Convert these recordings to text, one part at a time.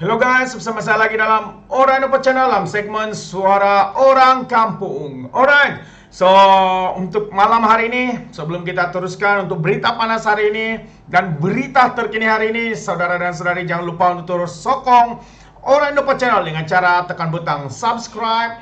Hello guys, bersama saya lagi dalam Orang Dapat Channel dalam segmen Suara Orang Kampung. Alright, so untuk malam hari ini, sebelum kita teruskan untuk berita panas hari ini dan berita terkini hari ini, saudara dan saudari jangan lupa untuk terus sokong Orang Dapat Channel dengan cara tekan butang subscribe,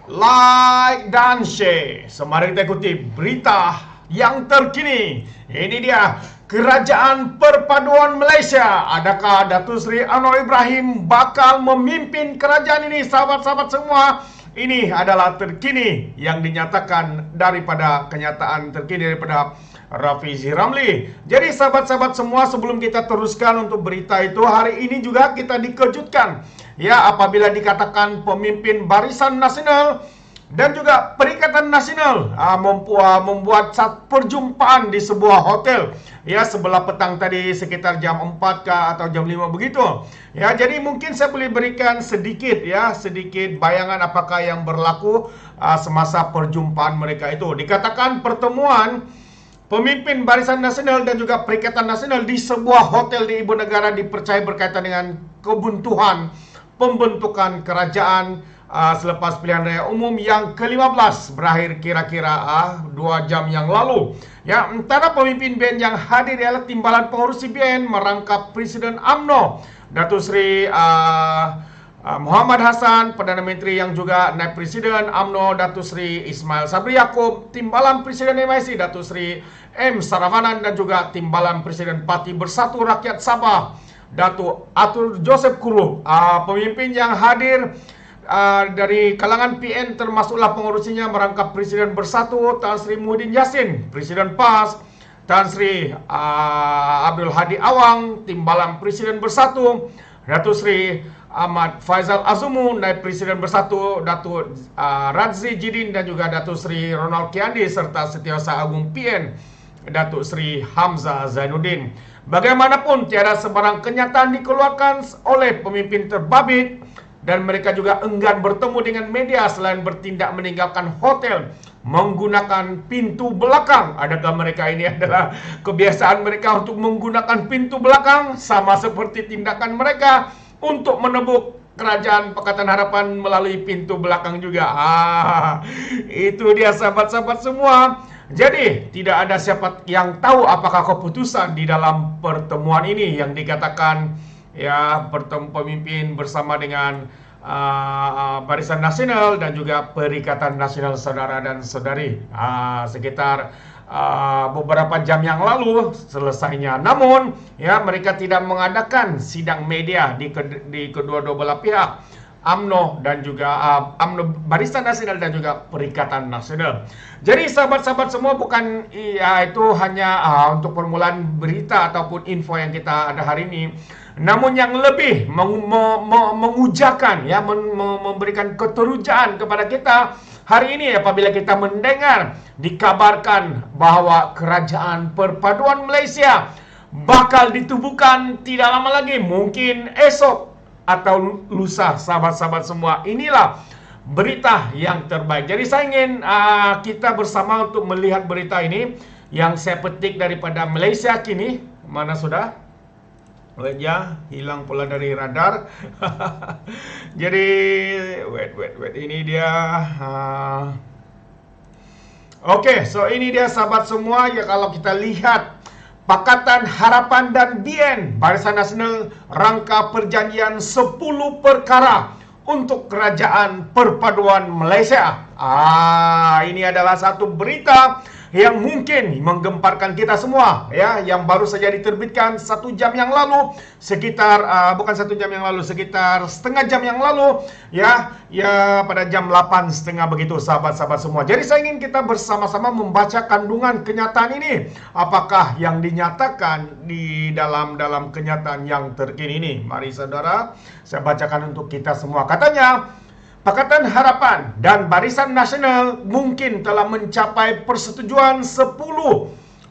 like dan share. So mari kita ikuti berita yang terkini. Ini dia Kerajaan Perpaduan Malaysia. Adakah Datuk Seri Anwar Ibrahim bakal memimpin kerajaan ini? Sahabat-sahabat semua, ini adalah terkini yang dinyatakan daripada kenyataan terkini daripada Rafizi Ramli. Jadi sahabat-sahabat semua, sebelum kita teruskan untuk berita itu, hari ini juga kita dikejutkan ya apabila dikatakan pemimpin Barisan Nasional dan juga Perikatan Nasional membuat satu perjumpaan di sebuah hotel ya sebelah petang tadi sekitar jam 4 atau jam 5 begitu. Ya, jadi mungkin saya boleh berikan sedikit bayangan apakah yang berlaku semasa perjumpaan mereka itu. Dikatakan pertemuan pemimpin Barisan Nasional dan juga Perikatan Nasional di sebuah hotel di ibu negara dipercaya berkaitan dengan kebuntuan pembentukan kerajaan selepas pilihan raya umum yang ke-15 berakhir kira-kira 2 jam yang lalu. Ya, antara pemimpin BN yang hadir ialah timbalan pengurusi BN merangkap Presiden UMNO Datuk Seri Muhammad Hassan, Perdana Menteri yang juga naib Presiden UMNO Datuk Seri Ismail Sabri Yaakob, timbalan Presiden MIC Datuk Seri M Saravanan dan juga timbalan Presiden Parti Bersatu Rakyat Sabah Datuk Atur Joseph Kuru. Pemimpin yang hadir dari kalangan PN termasuklah pengurusinya merangkap Presiden Bersatu Tan Sri Muhyiddin Yassin, Presiden PAS Tan Sri Abdul Hadi Awang, timbalan Presiden Bersatu Datuk Sri Ahmad Faizal Azumu, naib Presiden Bersatu Datuk Razzi Jidin dan juga Datuk Sri Ronald Kiandi serta Setiausaha Agung PN Datuk Sri Hamzah Zainuddin. Bagaimanapun tiada sebarang kenyataan dikeluarkan oleh pemimpin terbabit dan mereka juga enggan bertemu dengan media selain bertindak meninggalkan hotel menggunakan pintu belakang. Adakah mereka ini adalah kebiasaan mereka untuk menggunakan pintu belakang sama seperti tindakan mereka untuk menebuk Kerajaan Pakatan Harapan melalui pintu belakang juga. Itu dia sahabat-sahabat semua. Jadi tidak ada siapa yang tahu apakah keputusan di dalam pertemuan ini yang dikatakan ya pemimpin bersama dengan Barisan Nasional dan juga Perikatan Nasional saudara dan saudari sekitar beberapa jam yang lalu selesainya. Namun ya mereka tidak mengadakan sidang media di kedua-dua belah pihak, UMNO dan juga Barisan Nasional dan juga Perikatan Nasional. Jadi sahabat-sahabat semua, bukan itu hanya untuk permulaan berita ataupun info yang kita ada hari ini, namun yang lebih mengujakan ya memberikan keterujaan kepada kita hari ini apabila kita mendengar dikabarkan bahwa Kerajaan Perpaduan Malaysia bakal ditubuhkan tidak lama lagi, mungkin esok atau lusa. Sahabat-sahabat semua, inilah berita yang terbaik. Jadi saya ingin kita bersama untuk melihat berita ini yang saya petik daripada Malaysia Kini. Mana sudah? Wait ya, hilang pula dari radar. Jadi wait, ini dia. Oke, so ini dia sahabat semua ya. Kalau kita lihat Pakatan Harapan dan BN Barisan Nasional rangka perjanjian 10 perkara untuk Kerajaan Perpaduan Malaysia. Ini adalah satu berita yang mungkin menggemparkan kita semua ya, yang baru saja diterbitkan 1 jam yang lalu, sekitar bukan 1 jam yang lalu, sekitar setengah jam yang lalu ya pada jam 8.30 begitu sahabat-sahabat semua. Jadi saya ingin kita bersama-sama membaca kandungan kenyataan ini, apakah yang dinyatakan di dalam kenyataan yang terkini ini. Mari saudara, saya bacakan untuk kita semua. Katanya, Pakatan Harapan dan Barisan Nasional mungkin telah mencapai persetujuan 10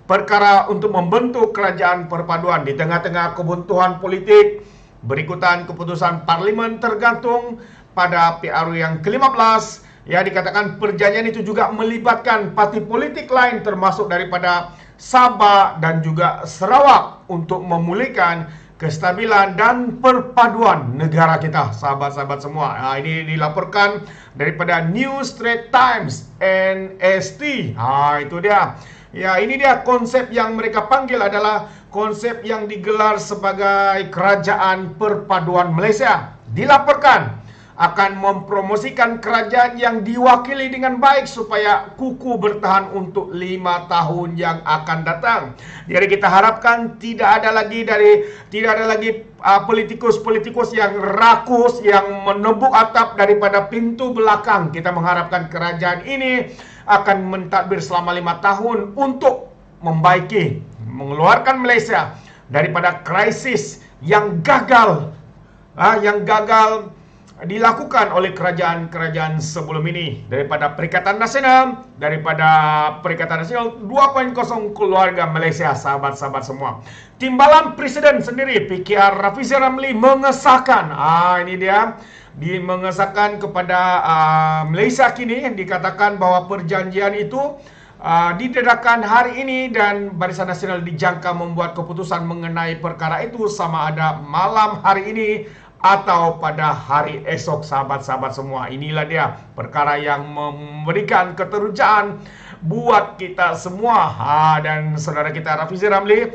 perkara untuk membentuk Kerajaan Perpaduan di tengah-tengah kebuntuan politik berikutan keputusan Parlimen tergantung pada PRU yang ke-15. Ya, dikatakan perjanjian itu juga melibatkan parti politik lain termasuk daripada Sabah dan juga Sarawak untuk memulihkan kestabilan dan perpaduan negara kita, sahabat-sahabat semua. Ini dilaporkan daripada New Straits Times NST. Itu dia. Ya, ini dia konsep yang mereka panggil adalah konsep yang digelar sebagai Kerajaan Perpaduan Malaysia. Dilaporkan akan mempromosikan kerajaan yang diwakili dengan baik supaya kukuh bertahan untuk 5 tahun yang akan datang. Jadi kita harapkan tidak ada lagi politikus-politikus yang rakus, yang menembuk atap daripada pintu belakang. Kita mengharapkan kerajaan ini akan mentadbir selama 5 tahun untuk membaiki, mengeluarkan Malaysia daripada krisis yang gagal dilakukan oleh kerajaan-kerajaan sebelum ini. Daripada Perikatan Nasional 2.0 keluarga Malaysia, sahabat-sahabat semua. Timbalan Presiden sendiri, PKR Rafizi Ramli mengesahkan, ini dia, mengesahkan kepada Malaysia kini, dikatakan bahwa perjanjian itu didedahkan hari ini dan Barisan Nasional dijangka membuat keputusan mengenai perkara itu sama ada malam hari ini atau pada hari esok, sahabat-sahabat semua. Inilah dia perkara yang memberikan keterujaan buat kita semua. Dan saudara kita Rafizi Ramli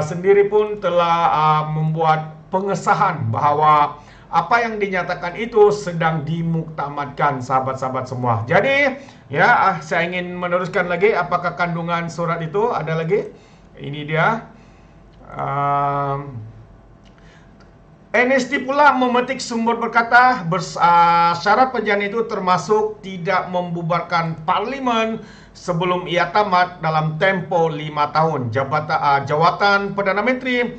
sendiri pun telah membuat pengesahan bahawa apa yang dinyatakan itu sedang dimuktamadkan, sahabat-sahabat semua. Jadi ya, saya ingin meneruskan lagi. Apakah kandungan surat itu ada lagi? Ini dia. NST pula memetik sumber berkata syarat perjanjian itu termasuk tidak membubarkan parlimen sebelum ia tamat dalam tempoh 5 tahun. Jawatan Perdana Menteri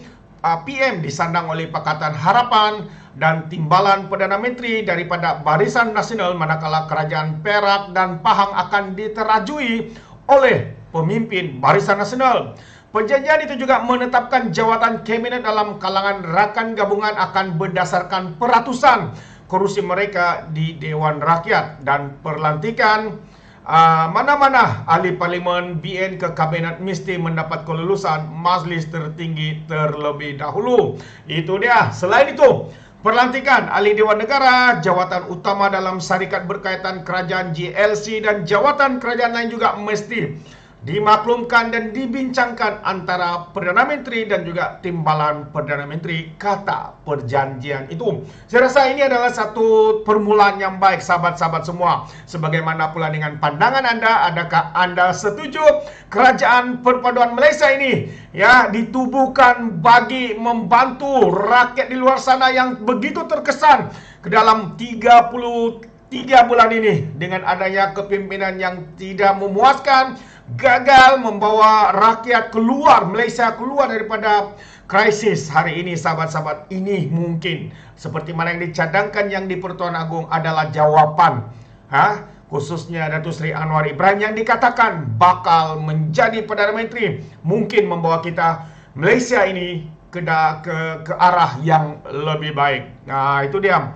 PM disandang oleh Pakatan Harapan dan timbalan Perdana Menteri daripada Barisan Nasional, manakala Kerajaan Perak dan Pahang akan diterajui oleh pemimpin Barisan Nasional. Perjanjian itu juga menetapkan jawatan kabinet dalam kalangan rakan gabungan akan berdasarkan peratusan kerusi mereka di Dewan Rakyat dan perlantikan mana-mana ahli parlimen BN ke kabinet mesti mendapat kelulusan majlis tertinggi terlebih dahulu. Itu dia. Selain itu, perlantikan ahli Dewan Negara, jawatan utama dalam syarikat berkaitan kerajaan GLC dan jawatan kerajaan lain juga mesti dimaklumkan dan dibincangkan antara Perdana Menteri dan juga timbalan Perdana Menteri, kata perjanjian itu. Saya rasa ini adalah satu permulaan yang baik, sahabat-sahabat semua. Sebagaimana pula dengan pandangan Anda, adakah Anda setuju Kerajaan Perpaduan Malaysia ini ya ditubuhkan bagi membantu rakyat di luar sana yang begitu terkesan ke dalam 33 bulan ini dengan adanya kepimpinan yang tidak memuaskan, gagal membawa rakyat keluar, Malaysia keluar daripada krisis hari ini, sahabat-sahabat. Ini mungkin seperti mana yang dicadangkan yang di Pertuan Agong adalah jawapan khususnya Datuk Seri Anwar Ibrahim yang dikatakan bakal menjadi Perdana Menteri, mungkin membawa kita Malaysia ini ke arah yang lebih baik. Itu dia.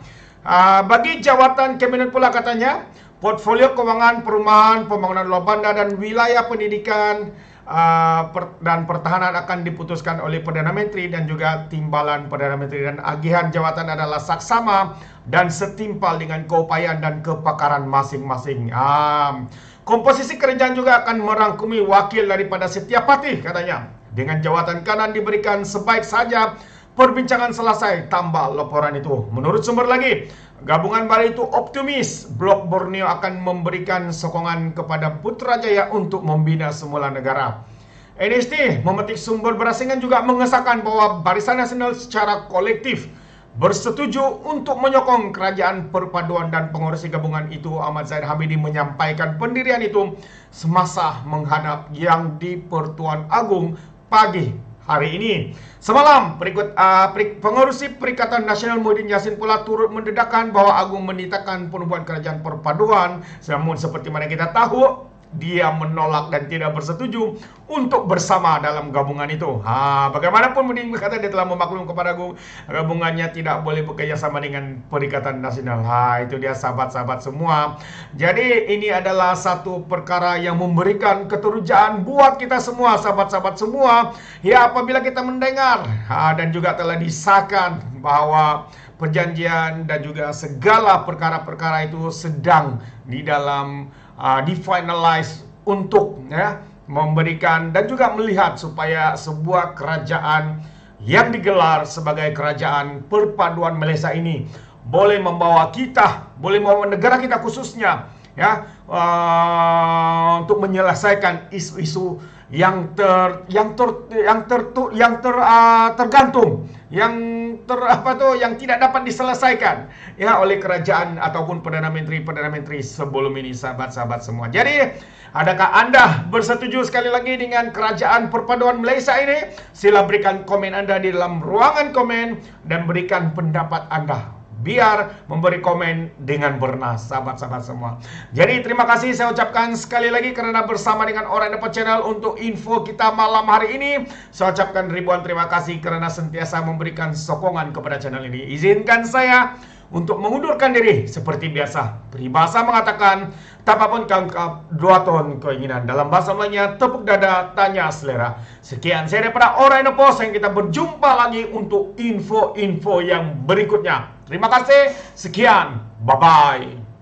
Bagi jawatan kabinet pula katanya, portfolio kewangan, perumahan, pembangunan luar bandar dan wilayah pendidikan dan pertahanan akan diputuskan oleh Perdana Menteri dan juga timbalan Perdana Menteri, dan agihan jawatan adalah saksama dan setimpal dengan keupayaan dan kepakaran masing-masing. Komposisi kerajaan juga akan merangkumi wakil daripada setiap parti katanya. Dengan jawatan kanan diberikan sebaik saja perbincangan selesai, tambah laporan itu. Menurut sumber lagi, gabungan baru itu optimis Blok Borneo akan memberikan sokongan kepada Putrajaya untuk membina semula negara. NST memetik sumber berasingan juga mengesahkan bahwa Barisan Nasional secara kolektif bersetuju untuk menyokong Kerajaan Perpaduan, dan pengurusi gabungan itu Ahmad Zaid Hamidi menyampaikan pendirian itu semasa menghadap yang di Pertuan Agong pagi hari ini. Semalam, pengurusi Perikatan Nasional Muhyiddin Yassin pula turut mendedahkan bahwa Agung menitahkan penubuhan Kerajaan Perpaduan. Namun seperti mana kita tahu, dia menolak dan tidak bersetuju untuk bersama dalam gabungan itu. Bagaimanapun mending berkata dia telah memaklum kepada gabungannya tidak boleh bekerja sama dengan Perikatan Nasional. Itu dia sahabat-sahabat semua. Jadi ini adalah satu perkara yang memberikan keterujaan buat kita semua, sahabat-sahabat semua. Ya, apabila kita mendengar dan juga telah disahkan bahwa perjanjian dan juga segala perkara-perkara itu sedang di dalam di-finalize untuk memberikan dan juga melihat supaya sebuah kerajaan yang digelar sebagai kerajaan perpaduan Malaysia ini boleh membawa kita, boleh membawa negara kita khususnya untuk menyelesaikan isu-isu yang tergantung, yang tidak dapat diselesaikan oleh kerajaan ataupun perdana menteri sebelum ini, sahabat-sahabat semua. Jadi, adakah Anda bersetuju sekali lagi dengan kerajaan perpaduan Malaysia ini? Sila berikan komen Anda di dalam ruangan komen dan berikan pendapat Anda. Biar memberi komen dengan bernas, sahabat-sahabat semua. Jadi terima kasih saya ucapkan sekali lagi kerana bersama dengan Orang Dapat Channel untuk info kita malam hari ini. Saya ucapkan ribuan terima kasih kerana sentiasa memberikan sokongan kepada channel ini. Izinkan saya untuk mengundurkan diri seperti biasa. Peribahasa mengatakan, tapapun kangkap dua ton keinginan. Dalam bahasa lainnya, tepuk dada, tanya selera. Sekian saya daripada Orang Indopost, yang kita berjumpa lagi untuk info-info yang berikutnya. Terima kasih, sekian, bye-bye.